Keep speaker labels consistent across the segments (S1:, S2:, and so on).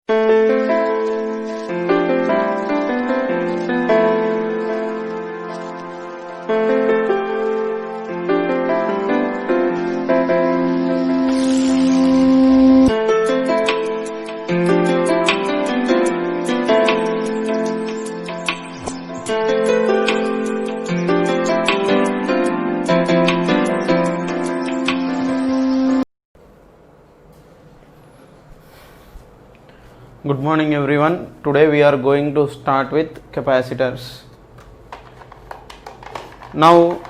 S1: Good morning everyone. Today we are going to start with capacitors. Now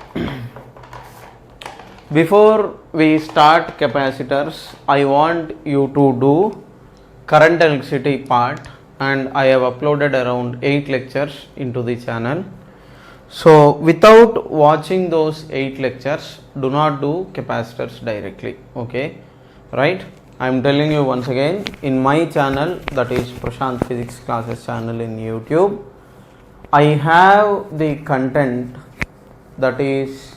S1: before we start capacitors, I want you to do current electricity part, and I have uploaded around 8 lectures into the channel. So without watching those 8 lectures, do not do capacitors directly. Okay, right? I am telling you once again, in my channel, that is Prashant Physics Classes channel in YouTube, I have the content that is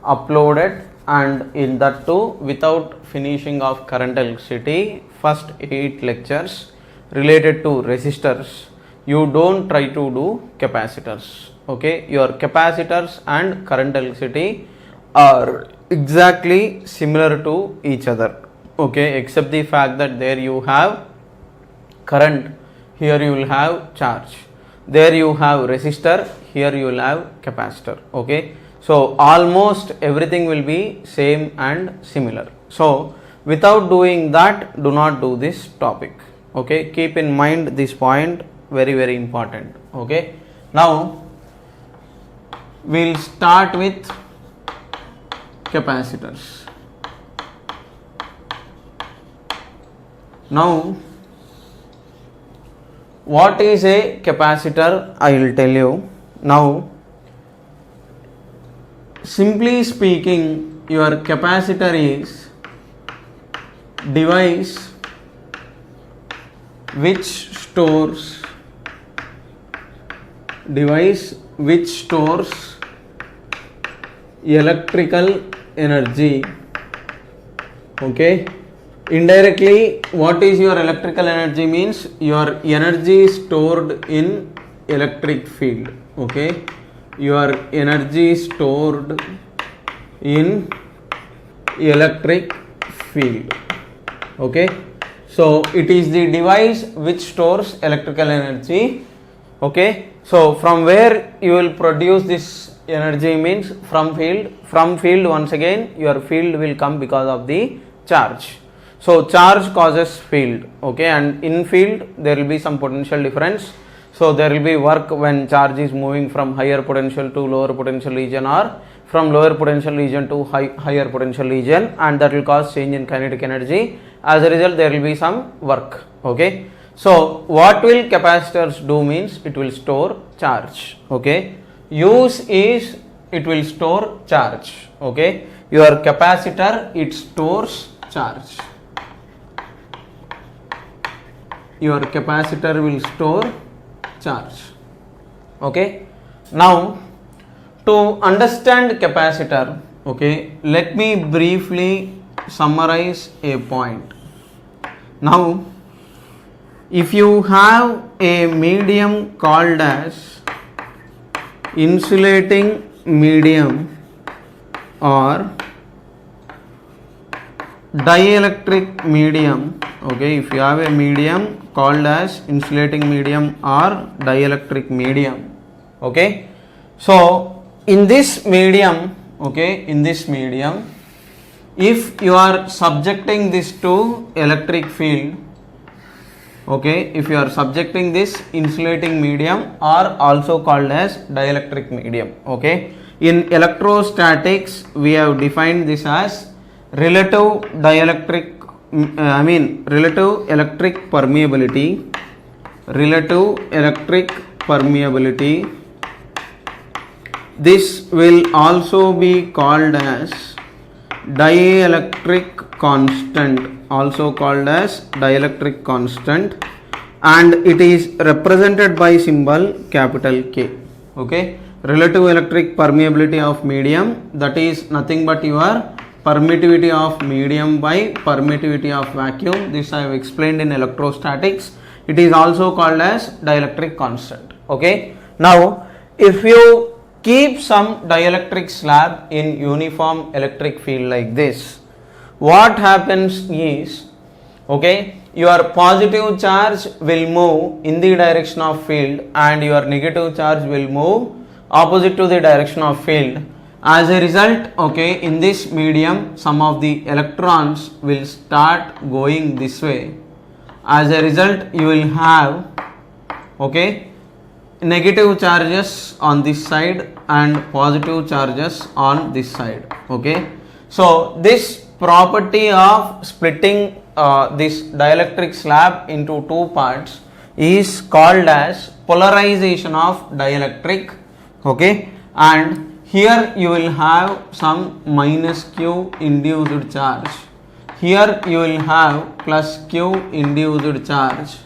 S1: uploaded, and in that too without finishing of current electricity, first 8 lectures related to resistors. You don't try to do capacitors. Okay, your capacitors and current electricity are exactly similar to each other. Okay, except the fact that there you have current, here you will have charge, there you have resistor, here you will have capacitor. Okay, so almost everything will be same and similar. So without doing that, do not do this topic. Okay, keep in mind this point, very important. Okay, now we'll start with capacitors. Now, what is a capacitor? I will tell you. Now, simply speaking, your capacitor is device which stores electrical energy. Okay, indirectly, what is your electrical energy means? Your energy stored in electric field. Okay, your energy stored in electric field. Okay, so it is the device which stores electrical energy. Okay, so from where you will produce this energy means from field. Once again, your field will come because of the charge. So charge causes field. Okay, and in field there will be some potential difference. So there will be work when charge is moving from higher potential to lower potential region, or from lower potential region to higher potential region, and that will cause change in kinetic energy. As a result, there will be some work. Okay, so what will capacitors do means it will store charge. Okay, use is it will store charge. Okay, your capacitor, it stores charge. Your capacitor will store charge. Okay, now to understand capacitor, okay, let me briefly summarize a point. Now, if you have a medium called as insulating medium or dielectric medium, okay, if you have a medium called as insulating medium or dielectric medium, okay, so in this medium, okay, in this medium, if you are subjecting this to electric field, okay, if you are subjecting this insulating medium or also called as dielectric medium, okay, in electrostatics we have defined this as relative electric permeability, this will also be called as dielectric constant, and it is represented by symbol capital K. Okay, relative electric permeability of medium, that is nothing but your permittivity of medium by permittivity of vacuum. This I have explained in electrostatics. it is also called as dielectric constant. Okay. Now if you keep some dielectric slab in uniform electric field like this, what happens is, okay, your positive charge will move in the direction of field and your negative charge will move opposite to the direction of field. As a result, okay, in this medium some of the electrons will start going this way. As a result, you will have, okay, negative charges on this side and positive charges on this side. Okay, so this property of splitting this dielectric slab into two parts is called as polarization of dielectric. Okay, and here you will have some minus q induced charge, here you will have plus q induced charge.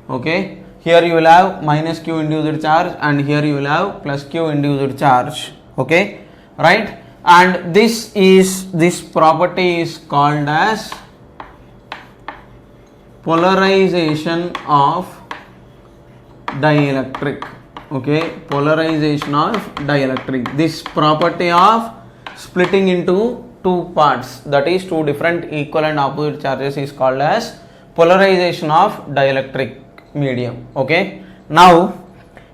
S1: Okay, here you will have minus q induced charge and here you will have plus q induced charge. Okay, right, and this property is called as polarization of dielectric. Okay, polarization of dielectric. This property of splitting into two parts, that is two different equal and opposite charges, is called as polarization of dielectric medium. Okay, now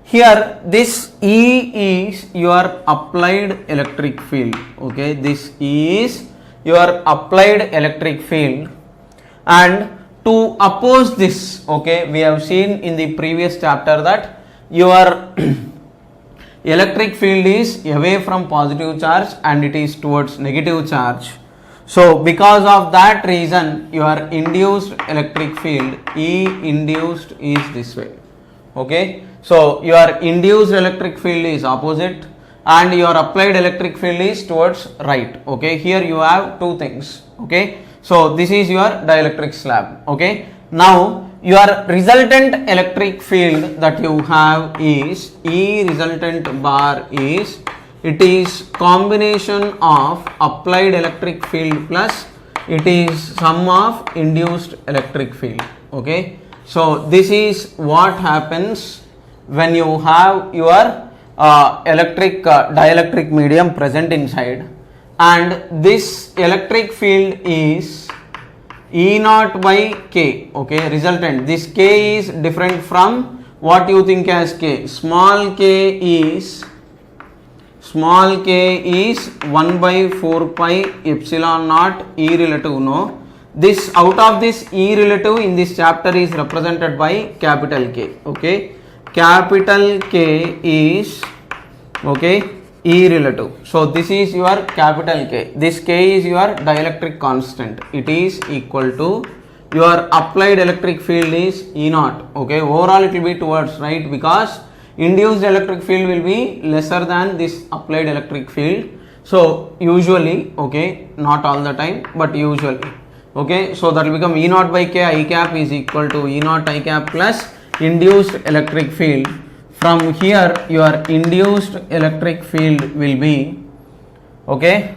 S1: here this E is your applied electric field. Okay, this E is your applied electric field, and to oppose this, okay, we have seen in the previous chapter that your electric field is away from positive charge and it is towards negative charge. So because of that reason, your induced electric field E induced is this way. Okay, so your induced electric field is opposite and your applied electric field is towards right. Okay, here you have two things. Okay, so this is your dielectric slab. Okay, now your resultant electric field that you have is E resultant bar is, it is combination of applied electric field plus it is sum of induced electric field. Okay, so this is what happens when you have your dielectric medium present inside, and this electric field is E naught by K. Okay, resultant, this K is different from what you think as K. Small k is 1 by 4 pi epsilon naught E relative. No, this out of this E relative in this chapter is represented by capital K. Okay, capital K is, okay, E relative. So this is your capital K. This K is your dielectric constant. It is equal to your applied electric field is E naught. Okay, overall it will be towards right because induced electric field will be lesser than this applied electric field. So usually, okay, not all the time, but usually. Okay, so that will become E naught by K I cap is equal to E naught I cap plus induced electric field. From here your induced electric field will be, okay,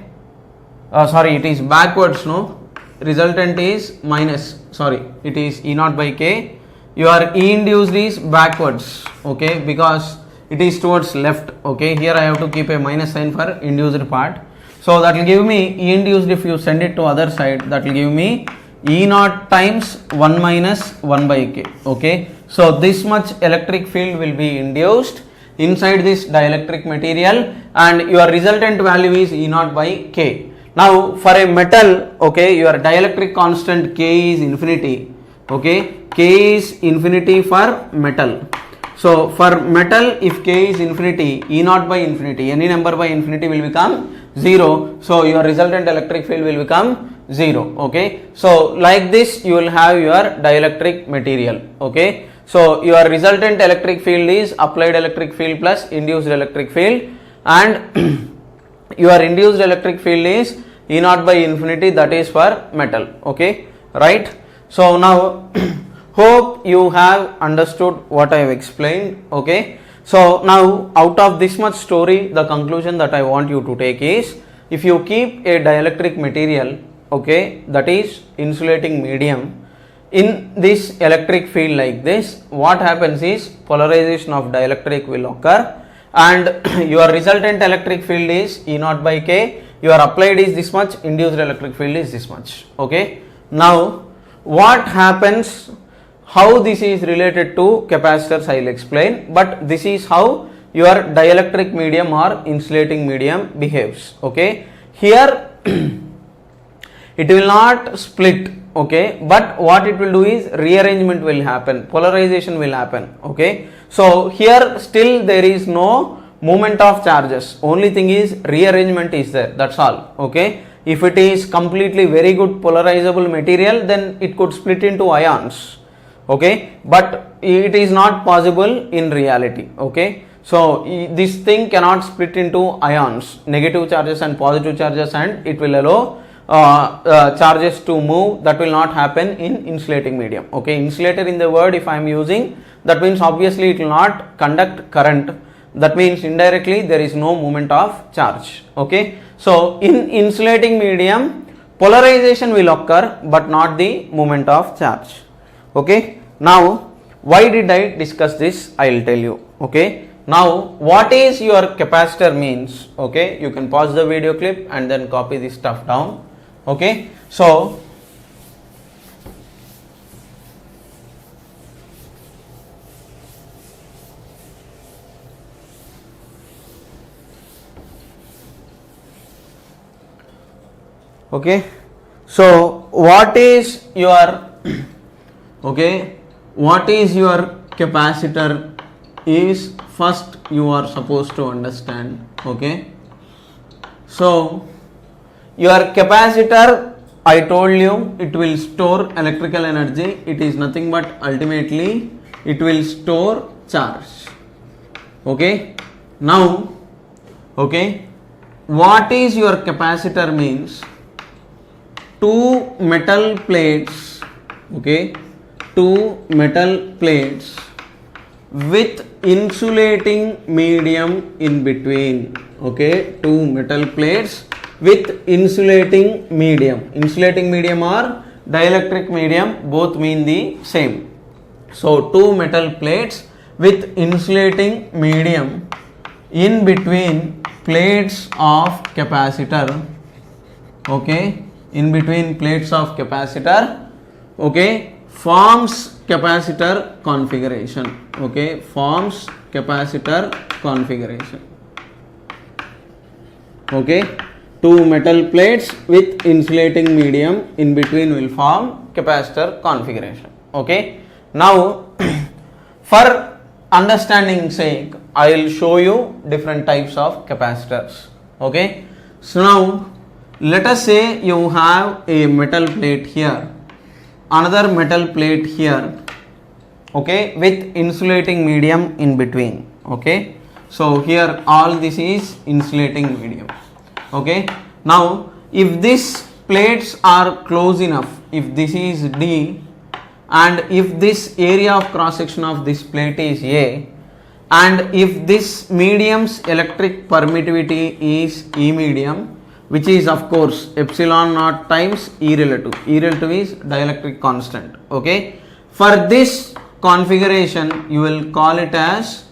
S1: sorry, it is backwards. No, resultant is minus, sorry, it is E naught by K. Your E induced is backwards. Okay, because it is towards left. Okay, here I have to keep a minus sign for induced part. So that will give me E induced, if you send it to other side, that will give me E naught times 1 minus 1 by K. Okay, so this much electric field will be induced inside this dielectric material and your resultant value is E naught by K. Now for a metal, okay, your dielectric constant K is infinity. Okay, K is infinity for metal. So for metal, if K is infinity, E naught by infinity, any number by infinity will become 0. So your resultant electric field will become 0. Okay, so like this you will have your dielectric material. Okay, so your resultant electric field is applied electric field plus induced electric field, and your induced electric field is E naught by infinity, that is for metal. Okay, right. So now hope you have understood what I have explained. Okay, so now out of this much story, the conclusion that I want you to take is, if you keep a dielectric material, okay, that is insulating medium, in this electric field like this, what happens is polarization of dielectric will occur, and your resultant electric field is E naught by K, your applied is this much, induced electric field is this much. Okay. Now what happens, how this is related to capacitors I will explain, but this is how your dielectric medium or insulating medium behaves. Okay. Here it will not split, okay, but what it will do is rearrangement will happen, polarization will happen. Okay. So here still there is no movement of charges, only thing is rearrangement is there, that's all. Okay. If it is completely very good polarizable material, then it could split into ions. Okay, but it is not possible in reality. Okay. So this thing cannot split into ions, negative charges and positive charges, and it will allow charges to move. That will not happen in insulating medium. Okay, insulator in the word if I am using, that means obviously it will not conduct current, that means indirectly there is no movement of charge. Okay, so in insulating medium polarization will occur but not the movement of charge. Okay, now why did I discuss this, I will tell you. Okay, now what is your capacitor means. Okay, you can pause the video clip and then copy this stuff down. Okay, so okay, so what is your okay, what is your capacitor is first you are supposed to understand. Okay, so your capacitor, I told you, it will store electrical energy, it is nothing but ultimately it will store charge. Okay, now okay, what is your capacitor means, two metal plates, okay, two metal plates with insulating medium in between. Okay, two metal plates with insulating medium. Insulating medium or dielectric medium both mean the same. So two metal plates with insulating medium in between plates of capacitor. Okay, in between plates of capacitor, okay, forms capacitor configuration. Okay, forms capacitor configuration. Okay, two metal plates with insulating medium in between will form capacitor configuration. Okay, now for understanding sake I will show you different types of capacitors. Okay, so now let us say you have a metal plate here, another metal plate here, okay, with insulating medium in between. Okay, so here all this is insulating medium. Okay, now if these plates are close enough, if this is D and if this area of cross section of this plate is A, and if this medium's electric permittivity is E medium, which is of course epsilon naught times E relative. E relative is dielectric constant. Okay, for this configuration you will call it as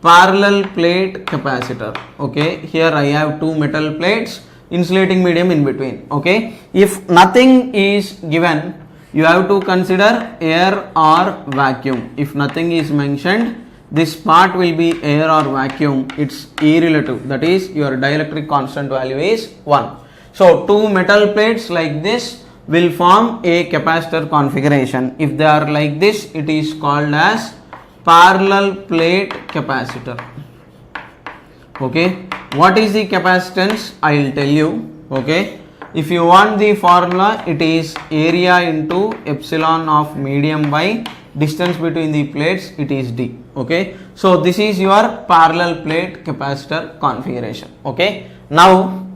S1: parallel plate capacitor. Okay, here I have two metal plates, insulating medium in between. Okay, if nothing is given, you have to consider air or vacuum. If nothing is mentioned, this part will be air or vacuum, it's E relative, that is your dielectric constant value is 1. So two metal plates like this will form a capacitor configuration. If they are like this, it is called as parallel plate capacitor. Okay, what is the capacitance, I will tell you. Okay, if you want the formula, it is area into epsilon of medium by distance between the plates, it is D. Okay, so this is your parallel plate capacitor configuration. Okay, now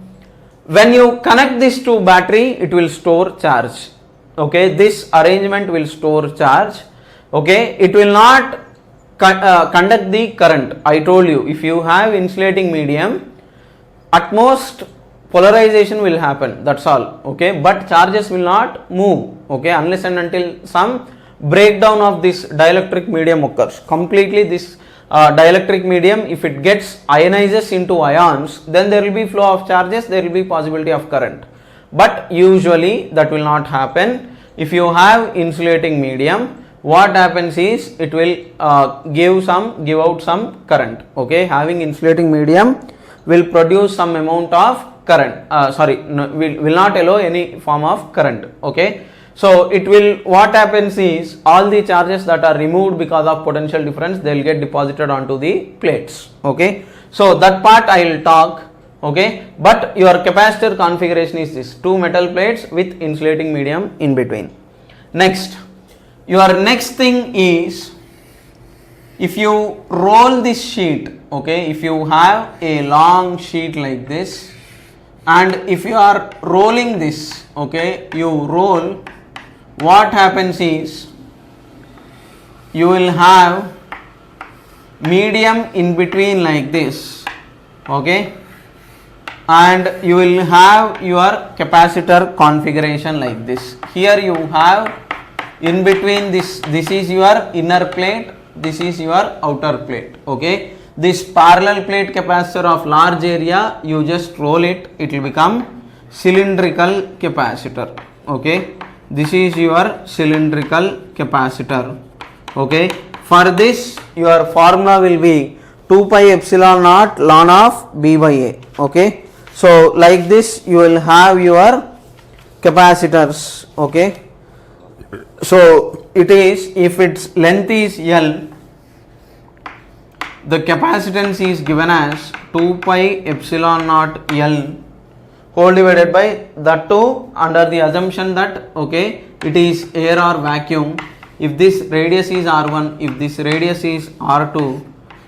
S1: when you connect this to battery, it will store charge. Okay, this arrangement will store charge. Okay, it will not conduct the current. I told you, if you have insulating medium, at most polarization will happen, that's all, okay, but charges will not move, okay, unless and until some breakdown of this dielectric medium occurs. Completely this dielectric medium, if it gets ionizes into ions, then there will be flow of charges, there will be possibility of current, but usually that will not happen. If you have insulating medium, what happens is it will give out some current, okay. Having insulating medium will produce some amount of current, will not allow any form of current, okay. So it will, what happens is all the charges that are removed because of potential difference, they will get deposited onto the plates, okay. So that part I will talk, okay, but your capacitor configuration is this, two metal plates with insulating medium in between. Next, your next thing is, if you roll this sheet, okay, if you have a long sheet like this and if you are rolling this, okay, you roll, what happens is you will have medium in between like this, okay, and you will have your capacitor configuration like this. Here you have in between this is your inner plate, this is your outer plate, okay. This parallel plate capacitor of large area, you just roll it, it will become cylindrical capacitor, okay. This is your cylindrical capacitor, okay. For this your formula will be 2 pi epsilon naught ln of B by A, okay. So like this you will have your capacitors, okay. So it is, if its length is L, the capacitance is given as 2 pi epsilon naught L whole divided by that too under the assumption that, okay, it is air or vacuum. If this radius is R1, if this radius is R2,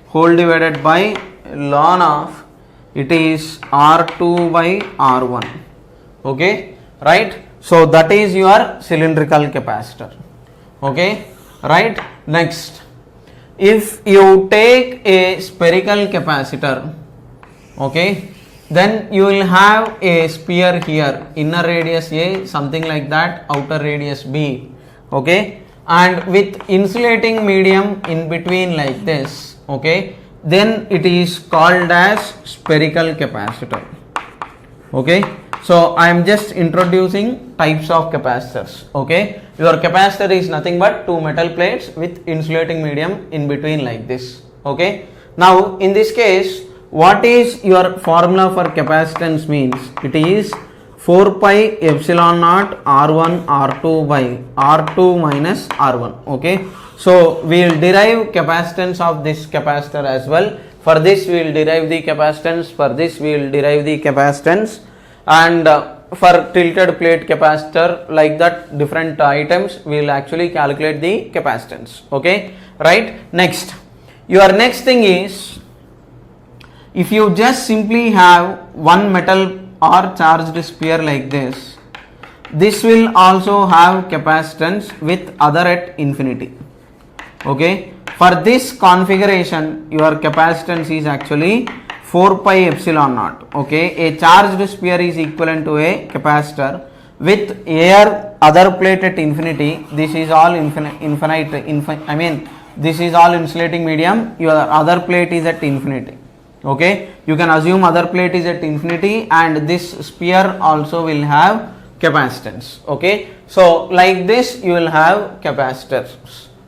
S1: whole divided by ln of, it is R2 by R1, okay, right. So that is your cylindrical capacitor, okay, right. Next, if you take a spherical capacitor, okay, then you will have a sphere here, inner radius A, something like that, outer radius B, okay, and with insulating medium in between like this, okay, then it is called as spherical capacitor, okay. So I am just introducing types of capacitors, okay. Your capacitor is nothing but two metal plates with insulating medium in between like this, okay. Now in this case, what is your formula for capacitance means, it is 4 pi epsilon naught R1 R2 by R2 minus R1, okay. So we will derive capacitance of this capacitor as well. For this we will derive the capacitance, for this we will derive the capacitance, and for tilted plate capacitor like that different items we will actually calculate the capacitance, okay, right. Next, your next thing is, if you just simply have one metal or charged sphere like this, this will also have capacitance with other at infinity, okay. For this configuration your capacitance is actually 4 pi epsilon naught, okay. A charged sphere is equivalent to a capacitor with air other plate at infinity. This is all this is all insulating medium, your other plate is at infinity, okay. You can assume other plate is at infinity and this sphere also will have capacitance, okay. So like this you will have capacitors,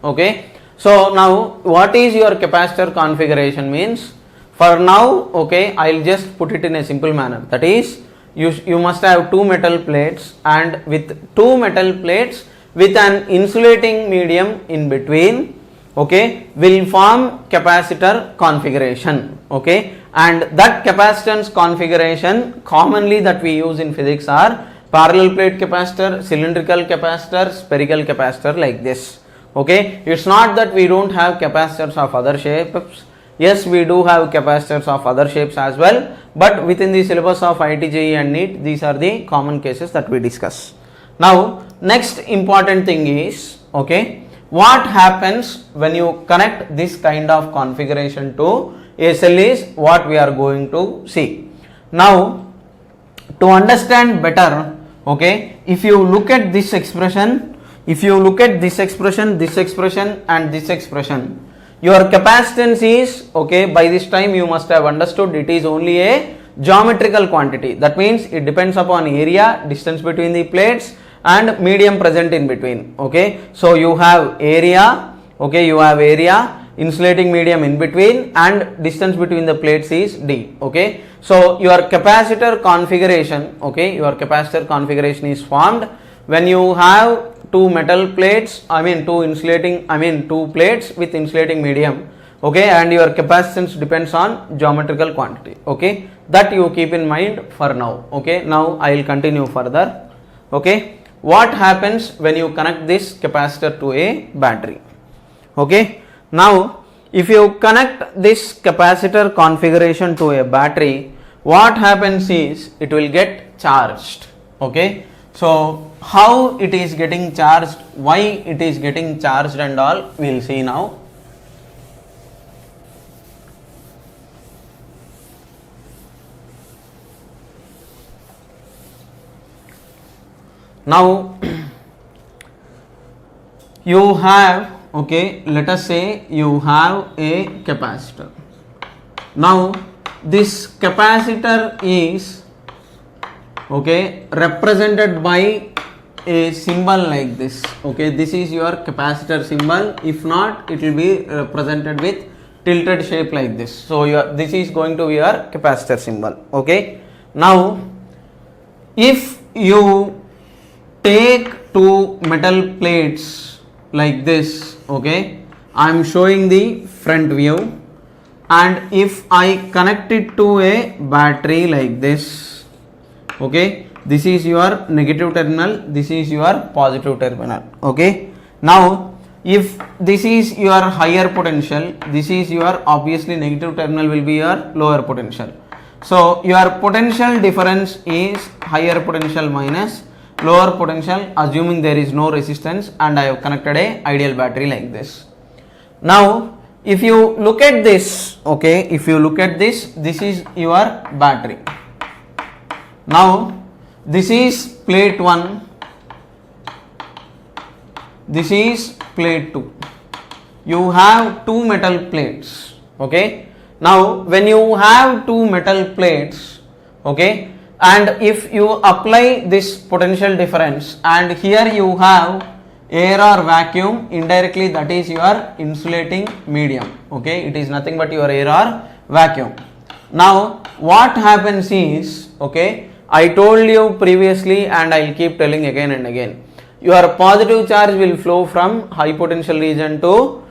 S1: okay. So now what is your capacitor configuration means, for now, okay, I will just put it in a simple manner, that is you must have two metal plates, and with two metal plates with an insulating medium in between, okay, will form capacitor configuration, okay. And that capacitance configuration commonly that we use in physics are parallel plate capacitor, cylindrical capacitor, spherical capacitor like this, okay. It's not that we don't have capacitors of other shapes. Yes, we do have capacitors of other shapes as well, but within the syllabus of IIT JEE and NEET, these are the common cases that we discuss. Now, next important thing is, okay, what happens when you connect this kind of configuration to a cell is what we are going to see. Now, To understand better, okay, if you look at this expression, if you look at this expression and this expression, your capacitance is, okay, by this time you must have understood it is only a geometrical quantity. That means it depends upon area, distance between the plates and medium present in between, okay. So you have area, okay, you have area, insulating medium in between, and distance between the plates is D, okay. So your capacitor configuration, okay, your capacitor configuration is formed when you have two metal plates, two plates with insulating medium, okay, and your capacitance depends on geometrical quantity, okay. That you keep in mind for now, okay. Now I will continue further, okay. What happens when you connect this capacitor to a battery, okay. Now if you connect this capacitor configuration to a battery, what happens is it will get charged, okay. So how it is getting charged, why it is getting charged and all, we will see now. Now you have, okay, let us say you have a capacitor. Now this capacitor is, okay, represented by a symbol like this, okay. This is your capacitor symbol. If not, it will be represented with tilted shape like this. So this is going to be your capacitor symbol, okay. Now if you take two metal plates like this, okay, I am showing the front view, and if I connect it to a battery like this, okay, this is your negative terminal, this is your positive terminal, okay. Now if this is your higher potential, this is your, obviously negative terminal will be your lower potential. So your potential difference is higher potential minus lower potential, assuming there is no resistance, and I have connected a ideal battery like this. Now if you look at this, okay, if you look at this, this is your battery. Now this is plate 1, this is plate 2. You have two metal plates, okay. Now when you have two metal plates, okay, and if you apply this potential difference, and here you have air or vacuum, indirectly that is your insulating medium, okay, it is nothing but your air or vacuum. Now what happens is, okay, I told you previously and I will keep telling again and again, your positive charge will flow from high potential region to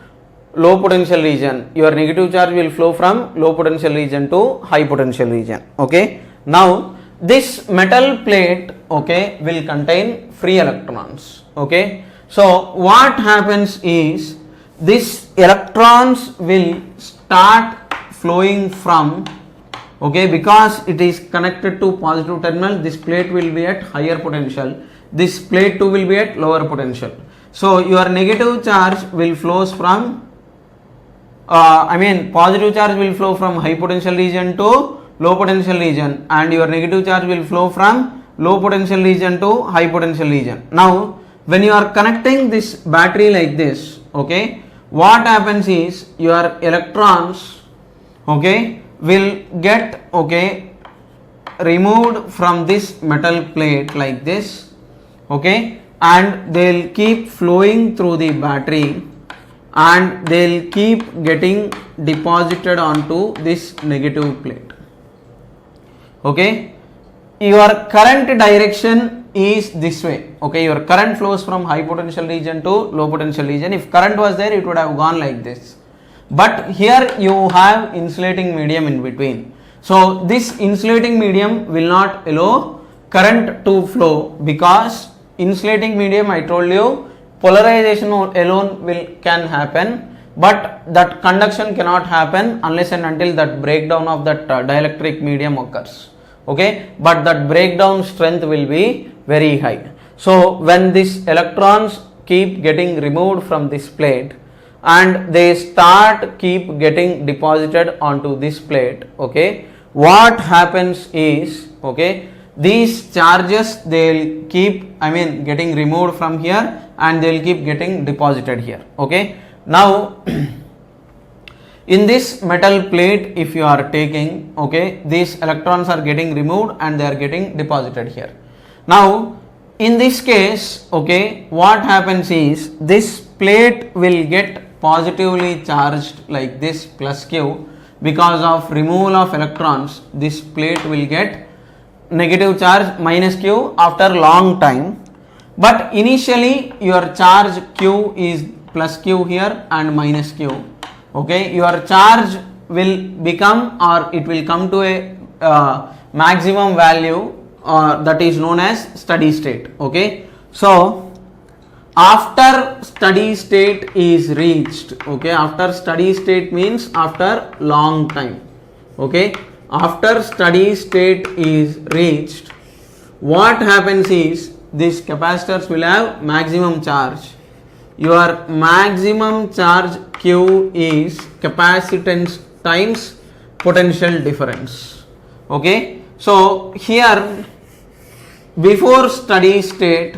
S1: low potential region, your negative charge will flow from low potential region to high potential region, okay. Now this metal plate, okay, will contain free electrons, okay. So what happens is this electrons will start flowing from, okay, because it is connected to positive terminal, this plate will be at higher potential, this plate 2 will be at lower potential. So your negative charge will flows from positive charge will flow from high potential region to low potential region, and your negative charge will flow from low potential region to high potential region. Now when you are connecting this battery like this, okay, what happens is your electrons, okay, will get, okay, removed from this metal plate like this, okay, and they will keep flowing through the battery, and they will keep getting deposited onto this negative plate, okay. Your current direction is this way, okay, your current flows from high potential region to low potential region. If current was there, it would have gone like this, but here you have insulating medium in between. So this insulating medium will not allow current to flow, because insulating medium, I told you, polarization alone can happen, but that conduction cannot happen unless and until that breakdown of that dielectric medium occurs, okay, but that breakdown strength will be very high. So when these electrons keep getting removed from this plate and they start keep getting deposited onto this plate, okay, what happens is, okay, these charges they will keep, I mean, getting removed from here and they will keep getting deposited here. Okay, now in this metal plate, if you are taking, okay, these electrons are getting removed and they are getting deposited here. Now in this case, okay, what happens is this plate will get positively charged like this, plus Q. Because of removal of electrons, this plate will get negative charge minus Q after long time. But initially your charge Q is plus Q here and minus Q. Okay, your charge will become, or it will come to a maximum value that is known as steady state. Okay, so after steady state is reached, okay, after steady state means after long time. Okay, after steady state is reached, what happens is these capacitors will have maximum charge. Your maximum charge Q is capacitance times potential difference. Okay, so here before steady state,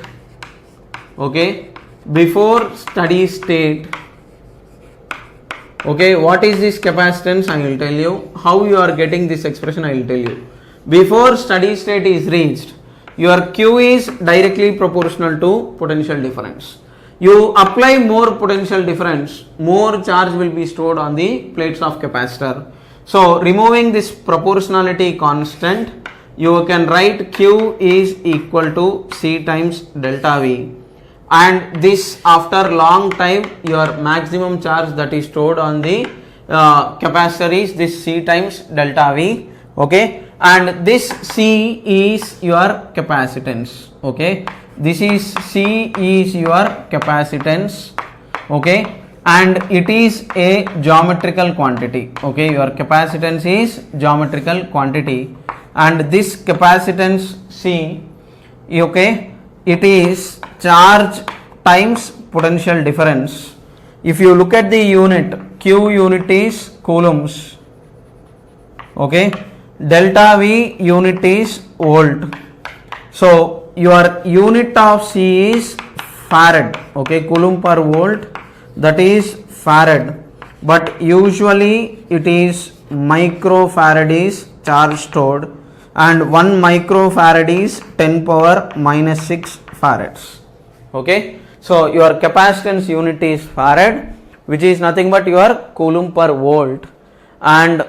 S1: okay, before steady state, okay, what is this capacitance? I will tell you. How you are getting this expression, I will tell you. Before steady state is reached, your Q is directly proportional to potential difference. You apply more potential difference, more charge will be stored on the plates of capacitor. So removing this proportionality constant, you can write Q is equal to C times delta V, and this after long time your maximum charge that is stored on the capacitor is this C times delta V. Okay, and this C is your capacitance. Okay, this is C is your capacitance. Okay, and it is a geometrical quantity. Okay, your capacitance is geometrical quantity, and this capacitance C, okay, it is charge times potential difference. If you look at the unit, Q unit is coulombs. Okay, delta V unit is volt. So your unit of C is farad. Okay, coulomb per volt, that is farad, but usually it is microfarad is charge stored, and 1 microfarad is 10 power minus 6 farads. Okay, so your capacitance unit is farad, which is nothing but your coulomb per volt, and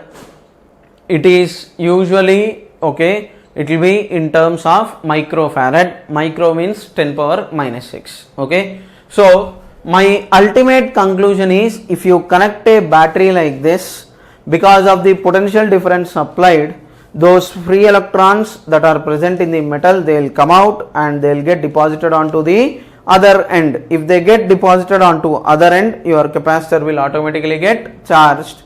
S1: it is usually, okay, it will be in terms of microfarad. Micro means 10 power minus 6. Okay, so my ultimate conclusion is, if you connect a battery like this, because of the potential difference applied, those free electrons that are present in the metal, they will come out and they will get deposited onto the other end. If they get deposited onto other end, your capacitor will automatically get charged.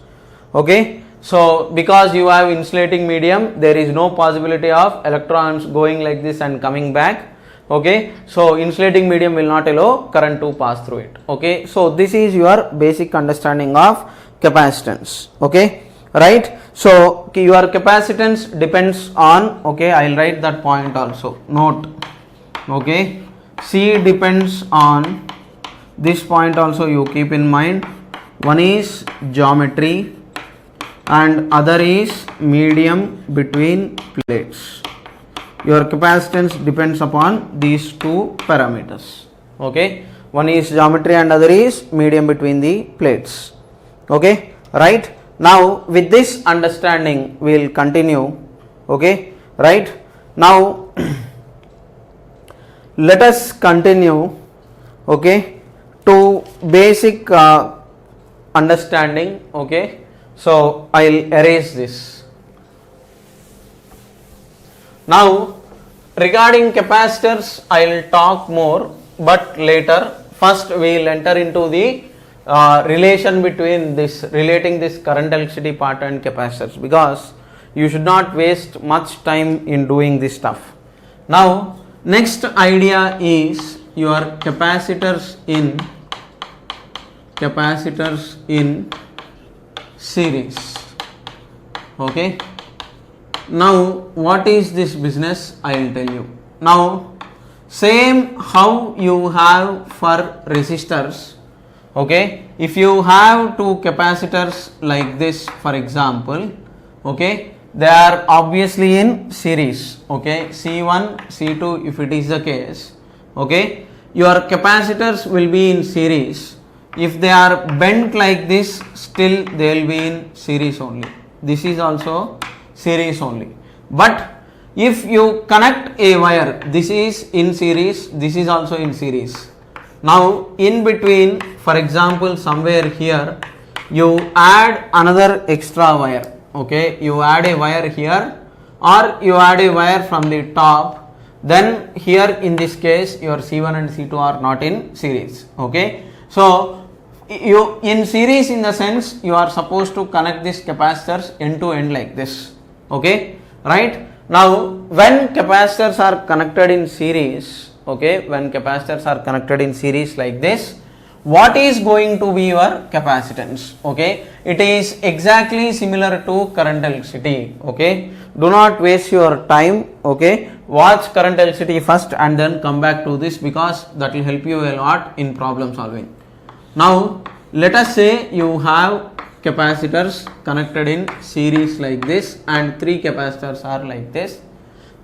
S1: Okay, so because you have insulating medium, there is no possibility of electrons going like this and coming back. Okay, so insulating medium will not allow current to pass through it. Okay, so this is your basic understanding of capacitance. Okay, right? So your capacitance depends on, okay, I will write that point also, note. Okay, C depends on this point also, you keep in mind. One is geometry and other is medium between plates. Your capacitance depends upon these two parameters. Okay, one is geometry and other is medium between the plates. Okay, right? Now with this understanding we will continue. Okay, right? Now let us continue, okay, to basic understanding. Okay, so I will erase this. Now regarding capacitors I will talk more, but later. First we will enter into the relation between this, relating this current electricity part and capacitors, because you should not waste much time in doing this stuff. Now next idea is your capacitors in series. Okay, Now what is this business? I will tell you. Now same how you have for resistors. Okay, if you have two capacitors like this, for example, okay, they are obviously in series. Okay, C1, C2 if it is the case. Okay, your capacitors will be in series. If they are bent like this, still they will be in series only. This is also series only. But if you connect a wire, this is in series, this is also in series. Now in between, for example, somewhere here you add another extra wire. Okay, you add a wire here or you add a wire from the top, then here in this case your C1 and C2 are not in series. Okay, so you in series in the sense you are supposed to connect these capacitors end to end like this. Okay, right? Now when capacitors are connected in series, okay, when capacitors are connected in series like this, what is going to be your capacitance? Okay, it is exactly similar to current electricity. Okay, do not waste your time. Okay, watch current electricity first and then come back to this, because that will help you a lot in problem solving. Now let us say you have capacitors connected in series like this and three capacitors are like this.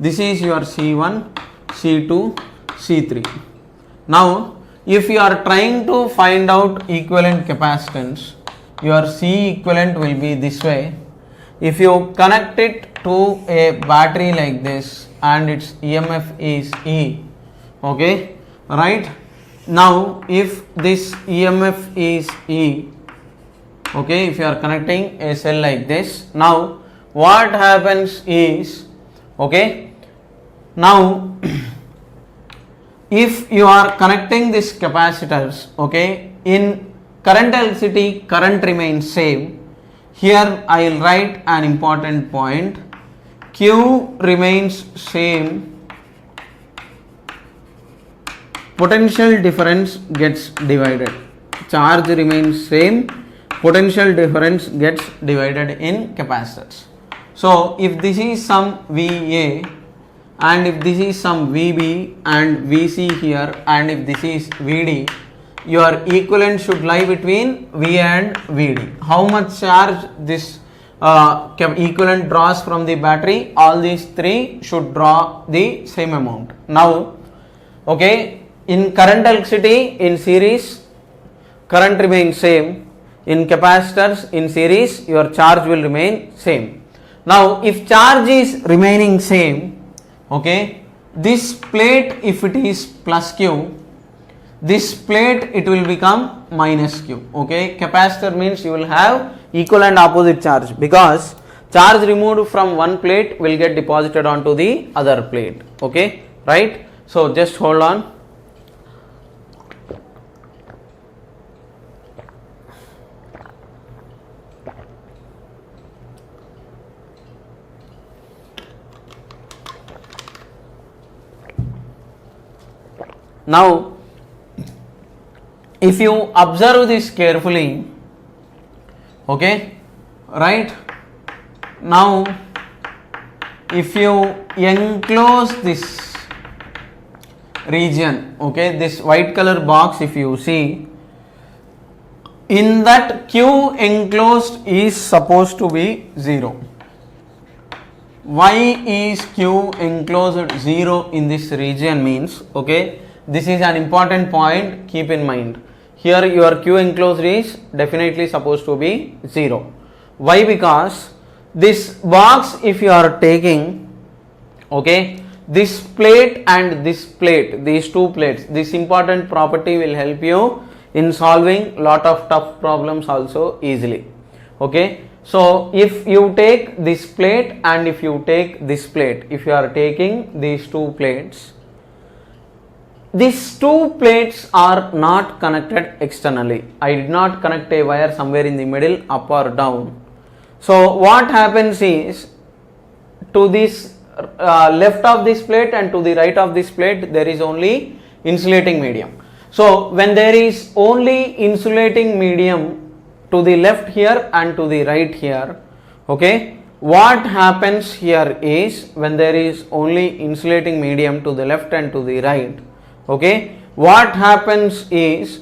S1: This is your C1, C2, C3. Now if you are trying to find out equivalent capacitance, your C equivalent will be this way. If you connect it to a battery like this and its EMF is E, okay, right? Now if this EMF is E, okay, if you are connecting a cell like this, now what happens is, okay, now if you are connecting these capacitors, okay, in current electricity current remains same. Here I will write an important point. Q remains same, potential difference gets divided. Charge remains same, potential difference gets divided in capacitors. So if this is some VA and if this is some VB and VC here and if this is VD, your equivalent should lie between V and VD. How much charge this equivalent draws from the battery? All these three should draw the same amount. Now, okay, in current electricity in series, current remains same. In capacitors in series, your charge will remain same. Now, if charge is remaining same, okay, this plate if it is plus Q, this plate it will become minus Q. Okay, capacitor means you will have equal and opposite charge, because charge removed from one plate will get deposited onto the other plate. Okay, right? So just hold on. Now if you observe this carefully, okay, right, now if you enclose this region, okay, this white color box, if you see, in that Q enclosed is supposed to be 0. Why is Q enclosed 0 in this region means, okay, this is an important point, keep in mind. Here your Q enclosed is definitely supposed to be 0. Why? Because this box if you are taking, okay, this plate and this plate, these two plates, this important property will help you in solving lot of tough problems also easily. Okay, so if you take this plate and if you take this plate, if you are taking these two plates, these two plates are not connected externally. I did not connect a wire somewhere in the middle, up or down. So what happens is, to this left of this plate and to the right of this plate there is only insulating medium. So when there is only insulating medium to the left here and to the right here, okay, what happens here is when there is only insulating medium to the left and to the right, okay, what happens is,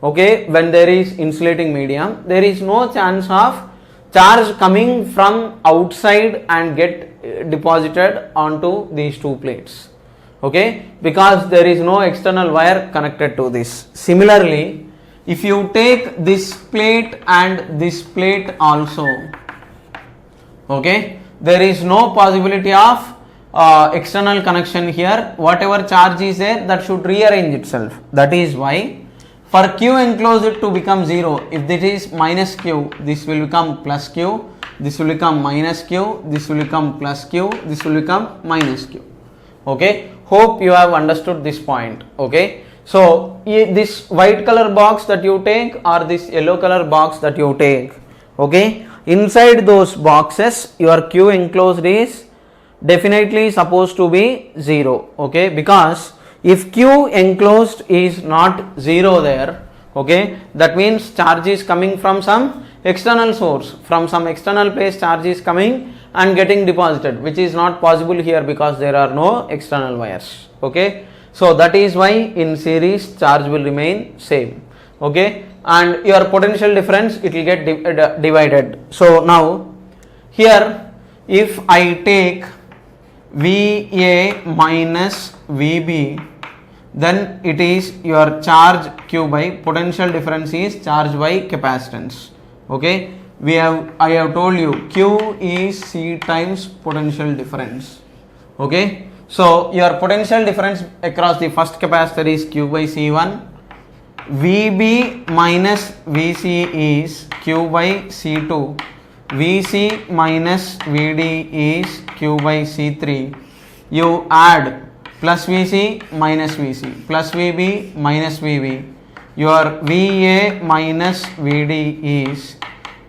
S1: okay, when there is insulating medium, there is no chance of charge coming from outside and get deposited onto these two plates, okay, because there is no external wire connected to this. Similarly, if you take this plate and this plate also, okay, there is no possibility of external connection here. Whatever charge is there, that should rearrange itself. That is why for Q enclosed to become 0, if this is minus Q, this will become plus Q, this will become minus Q, this will become plus Q, this will become minus Q. Okay, hope you have understood this point. Okay, so this white color box that you take or this yellow color box that you take, okay, inside those boxes your Q enclosed is definitely supposed to be 0, okay, because if Q enclosed is not 0 there, okay, that means charge is coming from some external source, from some external place charge is coming and getting deposited, which is not possible here because there are no external wires, okay. So that is why in series charge will remain same, okay, and your potential difference it will get divided. So now here if I take VA minus VB, then it is your charge Q by potential difference is charge by capacitance, okay. I have told you Q is C times potential difference, okay. So your potential difference across the first capacitor is Q by C1, VB minus VC is Q by C2, VC minus VD is Q by C3, you add plus VC minus VC plus VB minus VB, your VA minus VD is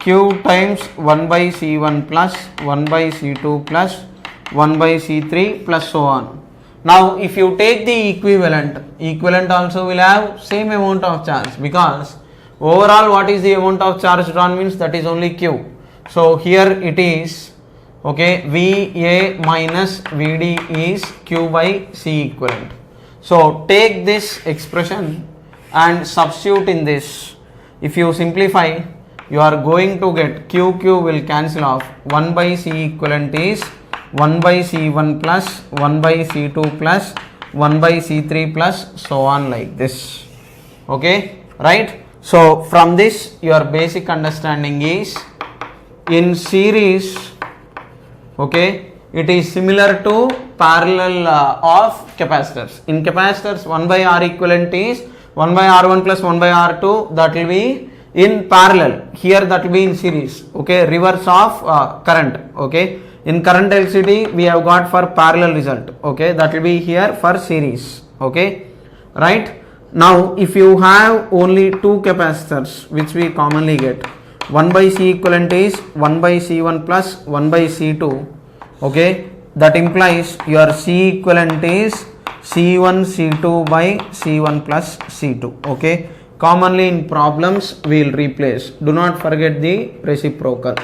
S1: Q times 1 by C1 plus 1 by C2 plus 1 by C3 plus so on. Now if you take the equivalent also will have same amount of charge, because overall what is the amount of charge drawn means that is only Q. So here it is, okay, VA minus VD is Q by C equivalent. So take this expression and substitute in this. If you simplify, you are going to get Q will cancel off. 1 by C equivalent is 1 by C1 plus 1 by C2 plus 1 by C3 plus so on like this, okay, right. So from this your basic understanding is in series, okay, it is similar to parallel of capacitors. In capacitors 1 by R equivalent is 1 by R1 plus 1 by R2, that will be in parallel. Here that will be in series, okay, reverse of current, okay. In current LCD we have got for parallel result, okay, that will be here for series, okay, right. Now if you have only two capacitors, which we commonly get, 1 by C equivalent is 1 by C1 plus 1 by C2, okay, that implies your C equivalent is C1 C2 by C1 plus C2, okay. Commonly in problems we will replace, do not forget the reciprocal,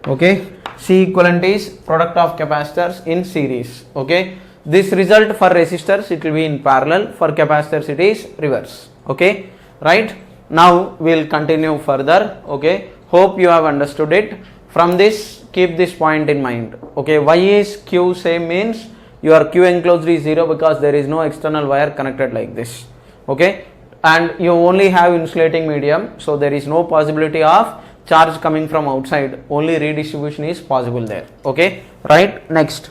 S1: okay. C equivalent is product of capacitors in series, okay. This result for resistors it will be in parallel, for capacitors it is reverse, okay, right. Now we will continue further, okay. Hope you have understood it. From this keep this point in mind, okay. Why is Q same means your Q enclosed is 0 because there is no external wire connected like this, okay, and you only have insulating medium, so there is no possibility of charge coming from outside, only redistribution is possible there, okay, right. Next,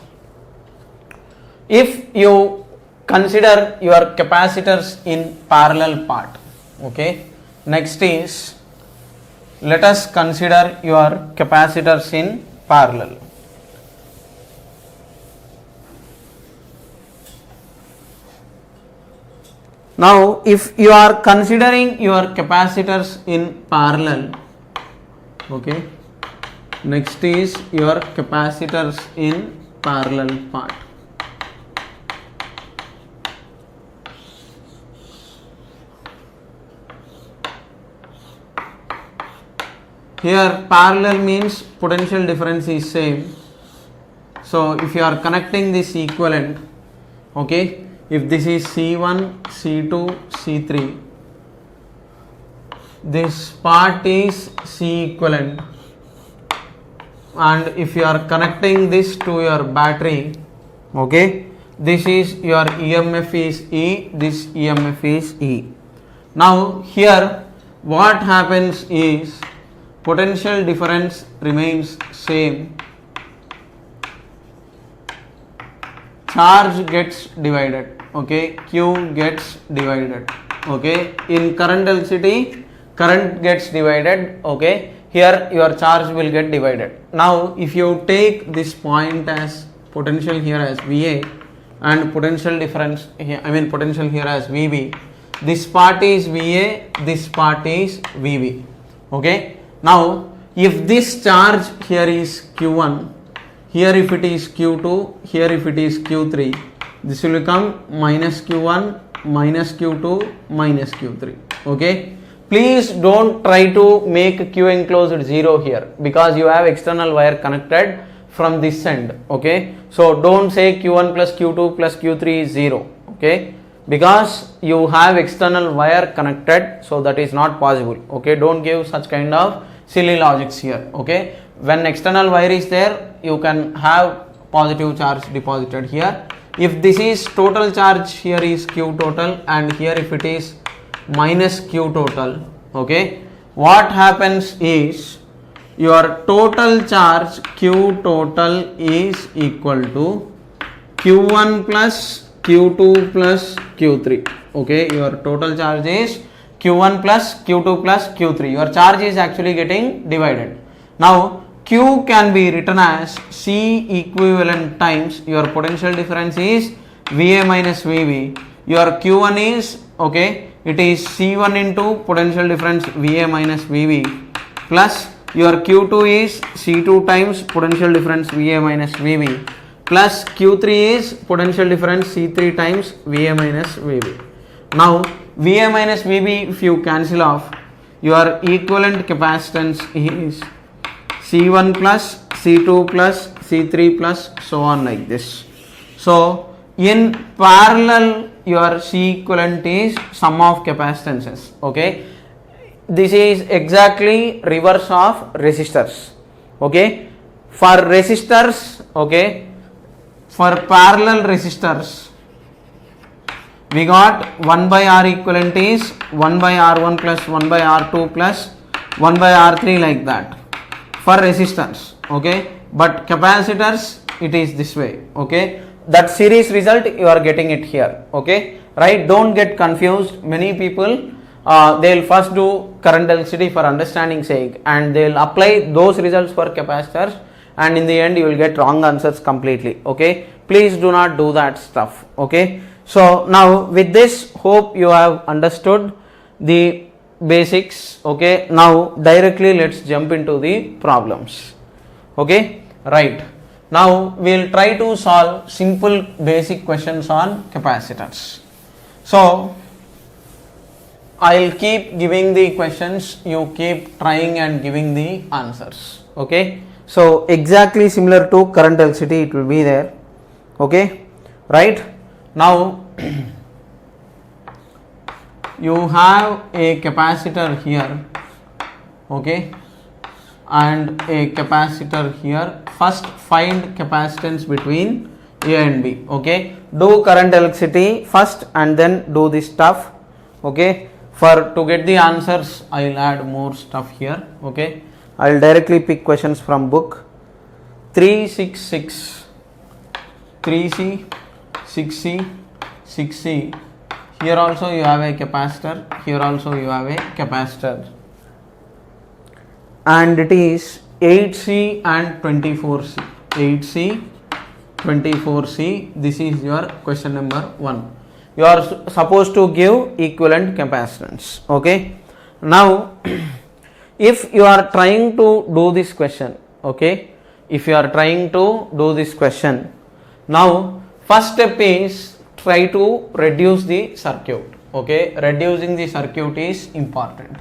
S1: if you consider your capacitors in parallel part, okay, next is let us consider your capacitors in parallel. Now if you are considering your capacitors in parallel, okay, next is your capacitors in parallel part. Here parallel means potential difference is same. So if you are connecting this equivalent, okay, if this is C1, C2, C3, this part is C equivalent, and if you are connecting this to your battery, okay, this is your EMF is E, this EMF is E. Now here what happens is potential difference remains same, charge gets divided, okay, Q gets divided, okay, in current density current gets divided, okay, here your charge will get divided. Now if you take this point as potential here as VA and potential difference here, potential here as VB, this part is VA, this part is VB, okay. Now if this charge here is Q1, here if it is Q2, here if it is Q3, this will become minus Q1, minus Q2, minus Q3, okay. Please don't try to make Q enclosed 0 here, because you have external wire connected from this end, okay. So don't say Q1 plus Q2 plus Q3 is 0, okay, because you have external wire connected, so that is not possible, okay. Don't give such kind of silly logics here, okay. When external wire is there, you can have positive charge deposited here. If this is total charge, here is Q total, and here if it is minus Q total, okay, what happens is your total charge Q total is equal to Q1 plus Q2 plus Q3, okay. Your total charge is Q1 plus Q2 plus Q3. Your charge is actually getting divided. Now Q can be written as C equivalent times your potential difference is VA minus VB. Your Q1 is, okay, it is C1 into potential difference VA minus VB, plus your Q2 is C2 times potential difference VA minus VB, plus Q3 is potential difference C3 times VA minus VB. Now VA minus VB, if you cancel off, your equivalent capacitance is C1 plus C2 plus C3 plus so on like this. So in parallel your C equivalent is sum of capacitances, okay. This is exactly reverse of resistors, okay. For resistors, okay, for parallel resistors we got 1 by R equivalent is 1 by R1 plus 1 by R2 plus 1 by R3 like that for resistance, okay. But capacitors it is this way, okay. That series result you are getting it here, okay, right. Don't get confused. Many people they will first do current density for understanding sake, and they will apply those results for capacitors, and in the end you will get wrong answers completely, okay. Please do not do that stuff, okay. So now with this, hope you have understood the basics, okay. Now directly let's jump into the problems, okay, right. Now we will try to solve simple basic questions on capacitors. So I will keep giving the questions, you keep trying and giving the answers, okay. So exactly similar to current density it will be there, okay, right. Now you have a capacitor here, okay, and a capacitor here. First find capacitance between A and B, okay. Do current electricity first and then do this stuff, okay. For to get the answers I will add more stuff here, okay. I will directly pick questions from book. 366, 3C, 6C, 6C. Here also you have a capacitor, here also you have a capacitor, and it is 8C and 24C. 8C, 24C. This is your question number 1. You are supposed to give equivalent capacitance, okay. Now if you are trying to do this question, okay, if you are trying to do this question, now first step is try to reduce the circuit, okay. Reducing the circuit is important.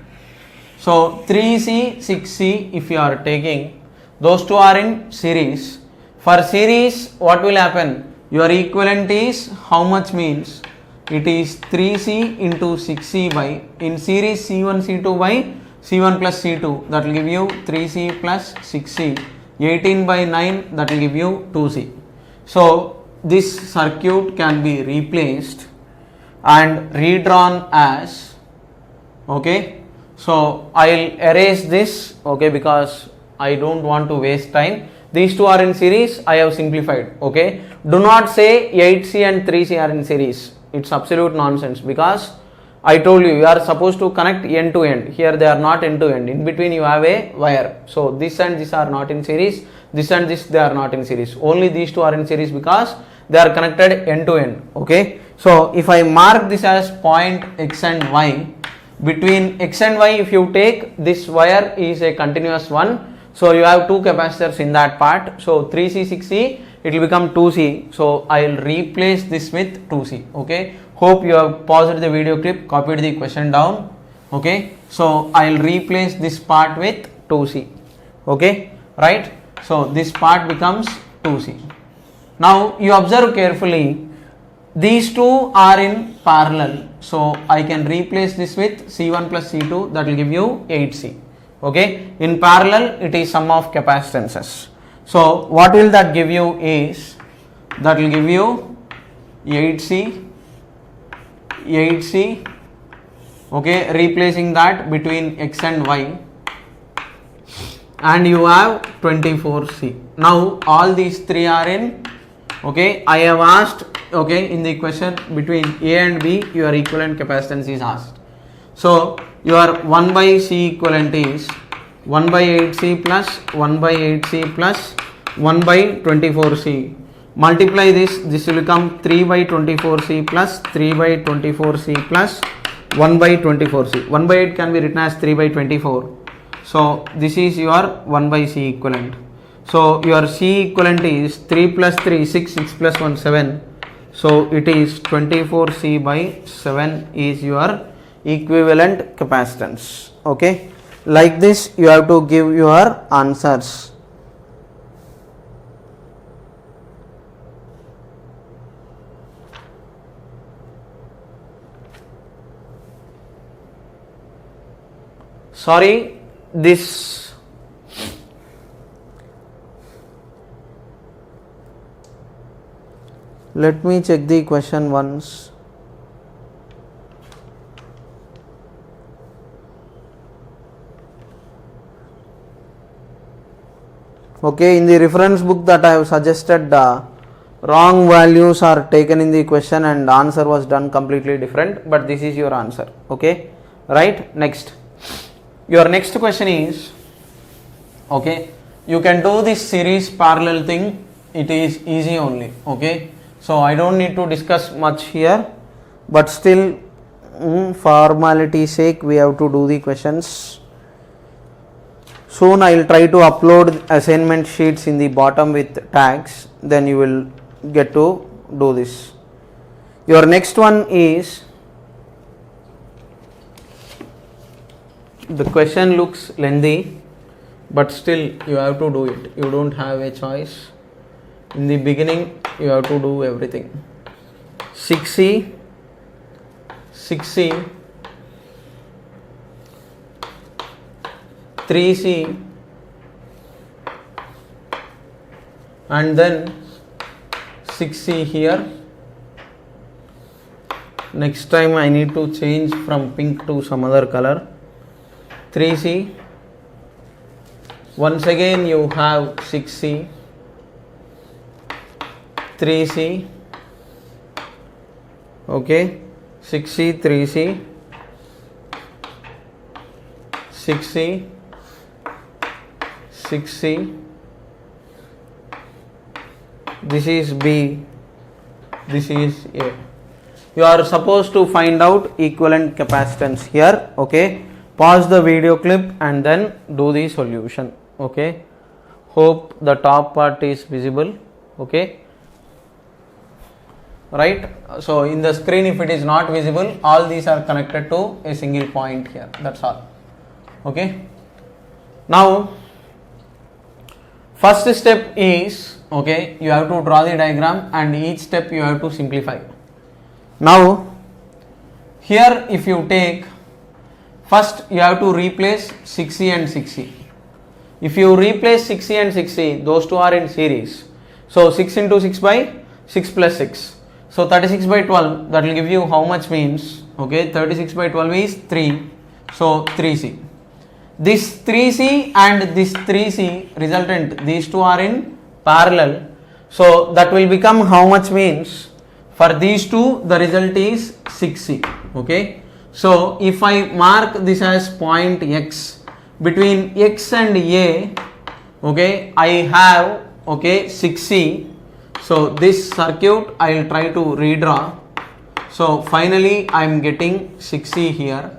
S1: So 3C, 6C, if you are taking, those two are in series. For series, what will happen? Your equivalent is how much means? It is 3C into 6C by, in series C1, C2 by C1 plus C2, that will give you 3C plus 6C. 18 by 9, that will give you 2C. So this circuit can be replaced and redrawn as, okay, so I will erase this, okay, because I don't want to waste time. These two are in series, I have simplified, okay. Do not say 8C and 3C are in series, it's absolute nonsense, because I told you are supposed to connect end to end. Here they are not end to end, in between you have a wire. So this and this are not in series, this and this they are not in series, only these two are in series because they are connected end to end, okay. So if I mark this as point X and Y, between X and Y, if you take this wire is a continuous one, so you have two capacitors in that part, so 3C, 6C, it will become 2C, so I will replace this with 2C, okay. Hope you have paused the video clip, copied the question down, okay. So I will replace this part with 2C, okay, right. So this part becomes 2C. Now you observe carefully, these two are in parallel, so I can replace this with C1 plus C2, that will give you 8C, okay. In parallel it is sum of capacitances, so what will that give you is, that will give you 8C, okay, replacing that between X and Y, and you have 24C. Now all these three are in, okay. I have asked, okay, in the question between A and B your equivalent capacitance is asked. So your 1 by C equivalent is 1 by 8C plus 1 by 8C plus 1 by 24C. Multiply this will become 3 by 24C plus 3 by 24C plus 1 by 24C. 1 by 8 can be written as 3 by 24. So this is your 1 by C equivalent. So your C equivalent is 3 plus 3, 6, 6 plus 1, 7. So it is 24C by 7 is your equivalent capacitance, okay. Like this you have to give your answers. Sorry, this let me check the question once. Okay, in the reference book that I have suggested, wrong values are taken in the question and answer was done completely different, but this is your answer, okay, right. Next, your next question is, okay, you can do this series parallel thing, it is easy only, okay. So I don't need to discuss much here, but still formality sake we have to do the questions. Soon I will try to upload assignment sheets in the bottom with tags, then you will get to do this. Your next one is, the question looks lengthy, but still you have to do it, you don't have a choice. In the beginning you have to do everything. 6C, 6C, 3C, and then 6C here. Next time I need to change from pink to some other color. 3C, once again you have 6C, 3C, okay, 6C, 3C, 6C, 6C, this is B, this is A. You are supposed to find out equivalent capacitance here, okay. Pause the video clip and then do the solution, okay. Hope the top part is visible, okay, right. So in the screen if it is not visible, all these are connected to a single point here, that's all. Okay, now first step is, okay, you have to draw the diagram and each step you have to simplify. Now here if you take, first you have to replace 6C and 6C. If you replace 6C and 6C, those two are in series. So 6 into 6 by 6 plus 6. So 36 by 12, that will give you how much means, okay, 36 by 12 is 3. So 3C. This 3C and this 3C resultant, these two are in parallel. So that will become how much means, for these two the result is 6C. Okay. So if I mark this as point X, between X and A, okay, I have, okay, 6C. So this circuit I will try to redraw. So finally I am getting 6C here.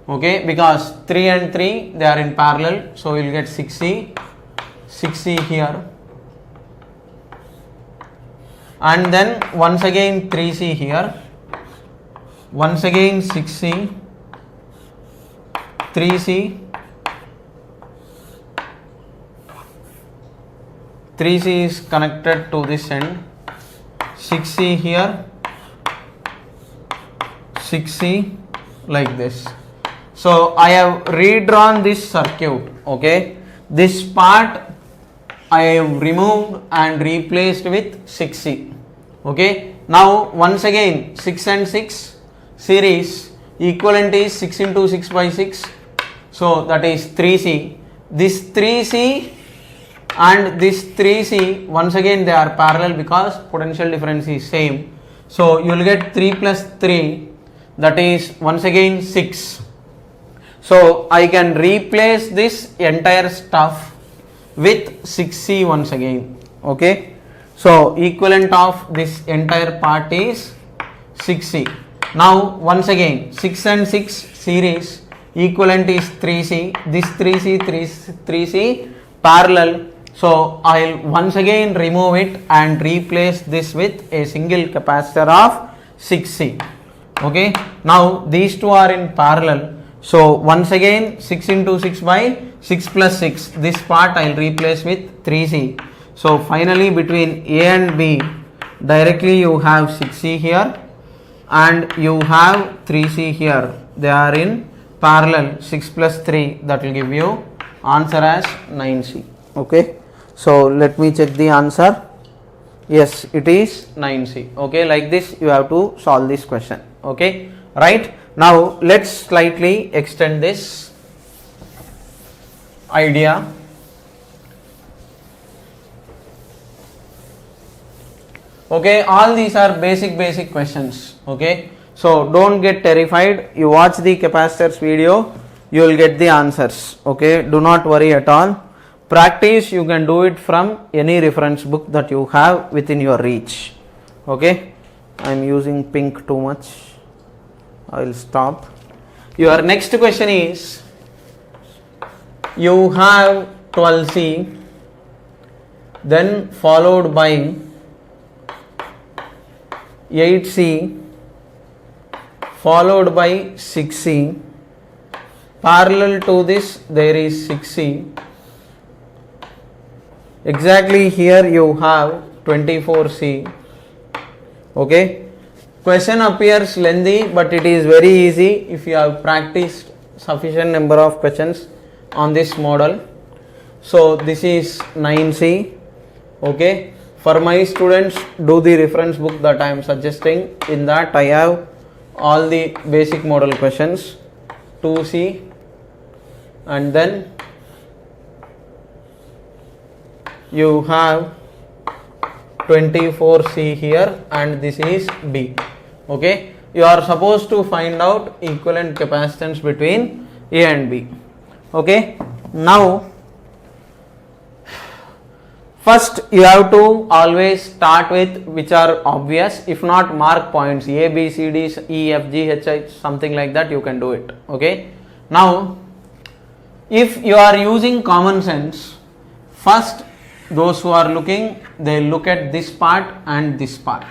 S1: Okay, because 3 and 3 they are in parallel, so we will get 6C here, and then once again 3C here, once again 6C, 3C, 3C is connected to this end, 6C here, 6C, like this. So I have redrawn this circuit. Okay, this part I have removed and replaced with 6C. Okay, now once again 6 and 6 series, equivalent is 6 into 6 by 6, so that is 3C. This 3C and this 3C, once again they are parallel because potential difference is same, so you will get 3 plus 3, that is once again 6. So I can replace this entire stuff with 6C once again. Okay, so equivalent of this entire part is 6C. Now once again 6 and 6 series, equivalent is 3C. This 3C parallel, so I will once again remove it and replace this with a single capacitor of 6C. Okay, now these two are in parallel. So once again 6 into 6 by 6 plus 6, this part I will replace with 3C. So finally between A and B, directly you have 6C here and you have 3C here. They are in parallel, 6 plus 3, that will give you answer as 9C. Okay, so let me check the answer. Yes, it is 9C. Okay, like this you have to solve this question. Okay, right. Now let's slightly extend this idea. Okay, all these are basic questions. Okay, so don't get terrified. You watch the capacitors video, you will get the answers. Okay, do not worry at all. Practice, you can do it from any reference book that you have within your reach. Okay, I am using pink too much. I will stop. Your next question is, you have 12C, then followed by 8C, followed by 6C. Parallel to this there is 6C. Exactly here you have 24C. Okay, question appears lengthy, but it is very easy if you have practiced sufficient number of questions on this model. So this is 9C. Okay, for my students, do the reference book that I am suggesting. In that I have all the basic model questions. 2C, and then you have 24C here, and this is B. Okay, you are supposed to find out equivalent capacitance between A and B. Okay, now first you have to always start with which are obvious. If not, mark points A, B, C, D, E, F, G, H, I, something like that, you can do it. Okay, now if you are using common sense, first those who are looking, they look at this part and this part.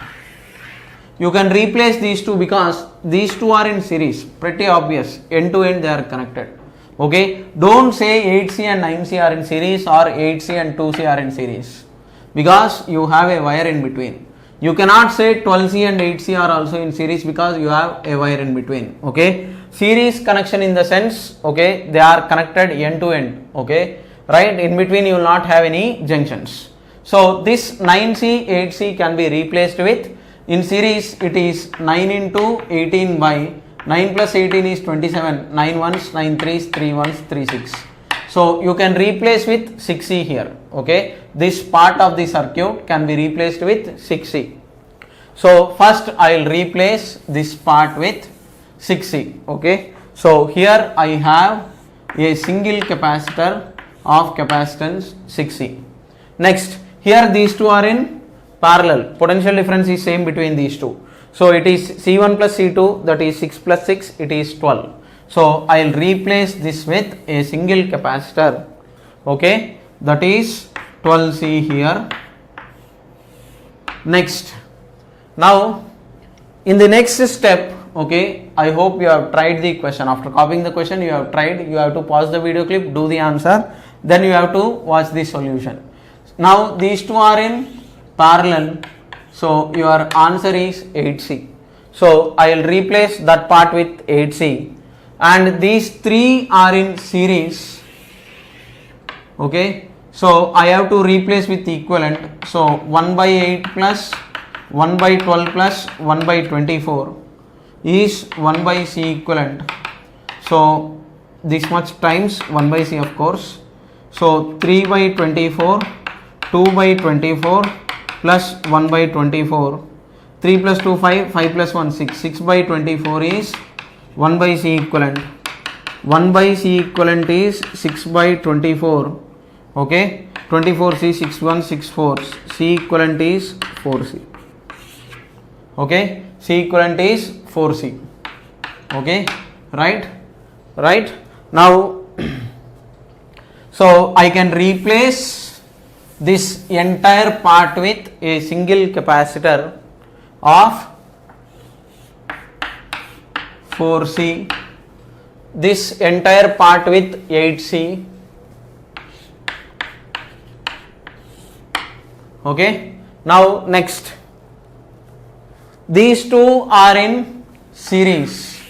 S1: You can replace these two because these two are in series, pretty obvious, end to end they are connected. Okay, don't say 8C and 9C are in series or 8C and 2C are in series, because you have a wire in between. You cannot say 12C and 8C are also in series because you have a wire in between. Okay, series connection in the sense, okay, they are connected end to end. Okay, right, in between you will not have any junctions. So this 9C 8C can be replaced with, in series it is 9 into 18 by 9 plus 18 is 27, 9 ones, 9 threes, 3 ones, 3 6. So you can replace with 6C here. Okay, this part of the circuit can be replaced with 6C. So first I will replace this part with 6C. Okay, so here I have a single capacitor of capacitance 6C. Next, here these two are in parallel. Potential difference is same between these two. So it is C1 plus C2, that is 6 plus 6, it is 12. So I will replace this with a single capacitor. Okay, that is 12C here. Next, now in the next step, okay, I hope you have tried the question. After copying the question, you have tried, you have to pause the video clip, do the answer, then you have to watch the solution. Now these two are in parallel, so your answer is 8C. So I will replace that part with 8C, and these three are in series. Okay, so I have to replace with equivalent. So 1 by 8 plus 1 by 12 plus 1 by 24 is 1 by C equivalent. So this much times 1 by C, of course. So 3 by 24, 2 by 24 plus 1 by 24, 3 plus 2 5, 5 plus 1 6, 6 by 24 is 1 by C equivalent. 1 by C equivalent is 6 by 24. Okay, 24C, 6 1 6 4, C equivalent is 4C. Okay, C equivalent is 4C. Okay, right now so I can replace this entire part with a single capacitor of 4C, this entire part with 8C. Okay, now next, these two are in series,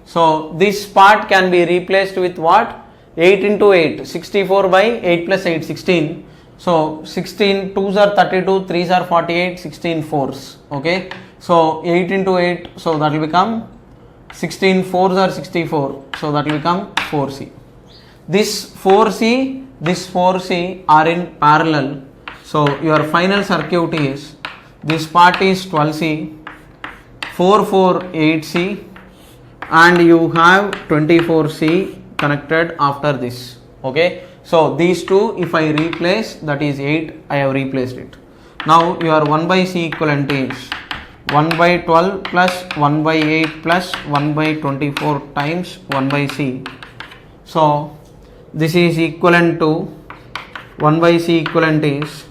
S1: so this part can be replaced with what? 8 into 8, 64 by 8 plus 8, 16. So 16 2s are 32, 3s are 48, 16 4s. Okay, so 8 into 8, so that will become 16 4s are 64, so that will become 4C. This 4C, this 4C are in parallel. So your final circuit is, this part is 12C, 4 4 8C, and you have 24C connected after this. Okay, so these two if I replace, that is 8, I have replaced it. Now your 1 by C equivalent is 1 by 12 plus 1 by 8 plus 1 by 24 times 1 by C. So this is equivalent to 1 by C equivalent is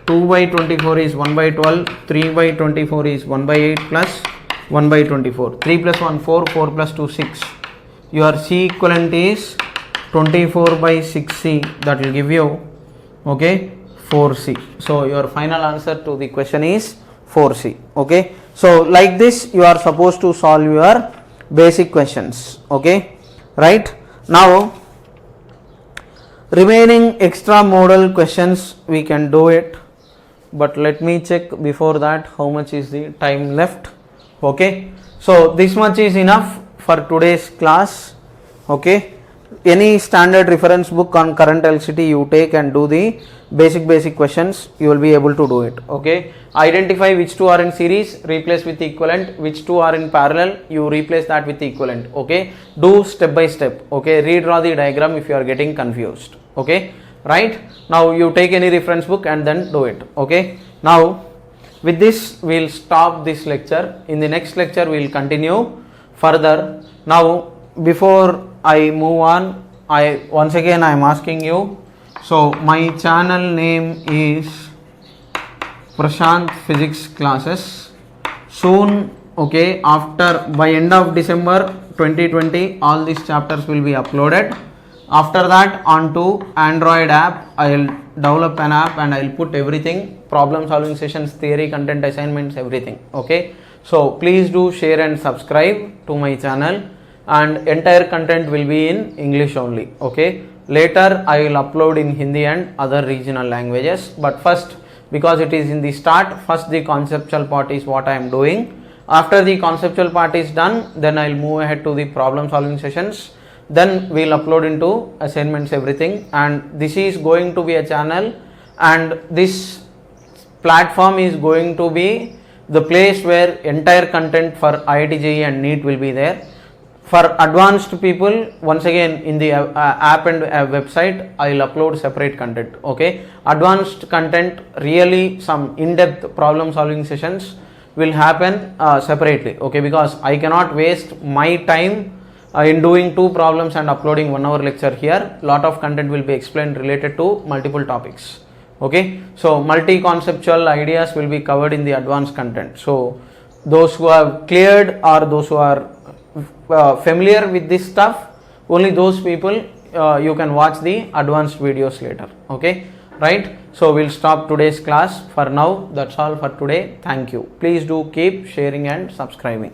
S1: 2 by 24 is 1 by 12, 3 by 24 is 1 by 8 plus 1 by 24, 3 plus 1 4, 4 plus 2 6. Your C equivalent is 24 by 6C, that will give you, okay, 4C. So your final answer to the question is 4C. Okay, so like this you are supposed to solve your basic questions. Okay, right now remaining extra modal questions we can do it, but let me check before that how much is the time left. Okay, so this much is enough for today's class. Okay, any standard reference book on current electricity you take and do the basic questions, you will be able to do it. Okay, identify which two are in series, replace with equivalent, which two are in parallel, you replace that with equivalent. Okay, do step by step. Okay, redraw the diagram if you are getting confused. Okay, right now you take any reference book and then do it. Okay, now with this we will stop this lecture. In the next lecture we will continue further. Now before I move on, I am asking you, so my channel name is Prashant Physics Classes. Soon, okay, after by end of December 2020 all these chapters will be uploaded. After that, onto Android app, I'll develop an app and I'll put everything, problem solving sessions, theory, content, assignments, everything. Okay, so please do share and subscribe to my channel, and entire content will be in English only. Okay, later I will upload in Hindi and other regional languages, but first, because it is in the start, first the conceptual part is what I am doing. After the conceptual part is done, then I will move ahead to the problem solving sessions, then we will upload into assignments, everything. And this is going to be a channel, and this platform is going to be the place where entire content for IIT JEE and NEET will be there. For advanced people, once again in the app and website, I will upload separate content. Okay, advanced content, really some in-depth problem solving sessions will happen separately. Okay, because I cannot waste my time in doing 2 problems and uploading 1 hour lecture here. Lot of content will be explained related to multiple topics. Okay, so multi-conceptual ideas will be covered in the advanced content. So those who have cleared or those who are familiar with this stuff, only those people you can watch the advanced videos later. Okay, right? So we'll stop today's class for now. That's all for today. Thank you. Please do keep sharing and subscribing.